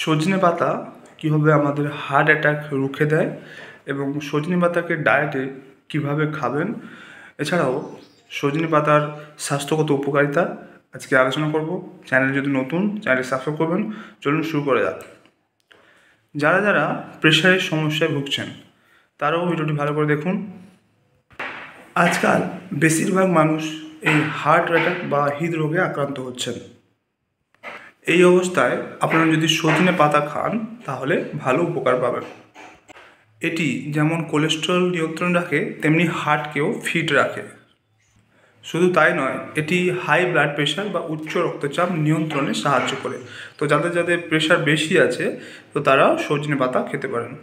সজনে পাতা কীভাবে আমাদের হার্ট অ্যাটাক রুখে দেয় এবং সজনে পাতাকে ডায়েটে কীভাবে খাবেন, এছাড়াও সজনে পাতার স্বাস্থ্যগত উপকারিতা আজকে আলোচনা করব। চ্যানেল যদি নতুন, চ্যানেলটি সাবস্ক্রাইব করবেন। চলুন শুরু করে যাক। যারা যারা প্রেশারের সমস্যায় ভুগছেন তারাও ভিডিওটি ভালো করে দেখুন। আজকাল বেশিরভাগ মানুষ এই হার্ট অ্যাটাক বা হৃদরোগে আক্রান্ত হচ্ছেন। এই অবস্থায় আপনারা যদি সজনে পাতা খান তাহলে ভালো উপকার পাবেন। এটি যেমন কোলেস্টেরল নিয়ন্ত্রণ রাখে তেমনি হার্টকেও ফিট রাখে। শুধু তাই নয়, এটি হাই ব্লাড প্রেশার বা উচ্চ রক্তচাপ নিয়ন্ত্রণে সাহায্য করে। তো যাদের যাদের প্রেশার বেশি আছে তো তারা সজনে পাতা খেতে পারেন।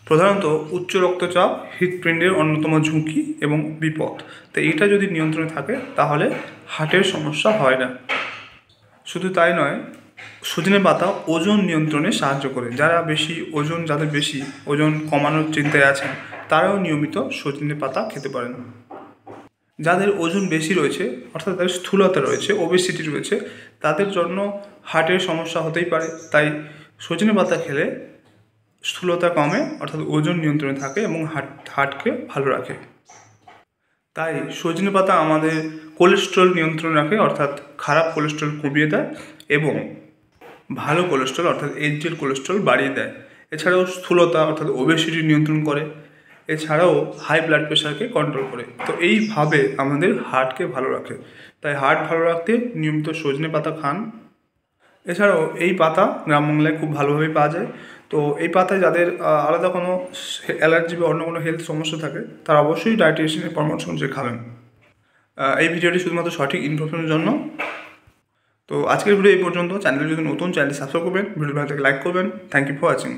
প্রধানত উচ্চ রক্তচাপ হৃৎপিণ্ডের অন্যতম ঝুঁকি এবং বিপদ। তো এটা যদি নিয়ন্ত্রণে থাকে তাহলে হার্টের সমস্যা হয় না। শুধু তাই নয়, সজনে পাতা ওজন নিয়ন্ত্রণে সাহায্য করে। যাদের বেশি ওজন কমানোর চিন্তায় আছেন তারাও নিয়মিত সজনে পাতা খেতে পারেন। যাদের ওজন বেশি রয়েছে, অর্থাৎ তাদের স্থূলতা রয়েছে, ওবেসিটি রয়েছে, তাদের জন্য হার্টের সমস্যা হতেই পারে। তাই সজনে পাতা খেলে স্থূলতা কমে, অর্থাৎ ওজন নিয়ন্ত্রণে থাকে এবং হার্টকে ভালো রাখে। তাই সজনে পাতা আমাদের কোলেস্ট্রল নিয়ন্ত্রণ রাখে, অর্থাৎ খারাপ কোলেস্ট্রল কমিয়ে দেয় এবং ভালো কোলেস্ট্রল অর্থাৎ এইচডিএল কোলেস্ট্রল বাড়িয়ে দেয়। এছাড়াও স্থূলতা অর্থাৎ ওবেসিটি নিয়ন্ত্রণ করে। এছাড়াও হাই ব্লাড প্রেশারকে কন্ট্রোল করে। তো এইভাবে আমাদের হার্টকে ভালো রাখে। তাই হার্ট ভালো রাখতে নিয়মিত সজনে পাতা খান। এছাড়াও এই পাতা গ্রাম বাংলায় খুব ভালোভাবেই পাওয়া যায়। তো এই পাতায় যাদের আলাদা কোনো অ্যালার্জি বা অন্য কোনো হেলথ সমস্যা থাকে তারা অবশ্যই ডায়েটিশিয়ানের পরামর্শ অনুযায়ী খাবেন। এই ভিডিওটি শুধুমাত্র সঠিক ইনফরমেশনের জন্য। তো আজকের ভিডিও এই পর্যন্ত। চ্যানেল যদি নতুন, চ্যানেলটি সাবস্ক্রাইব করবেন, ভিডিও ভালো থেকে লাইক করবেন। Thank you for watching.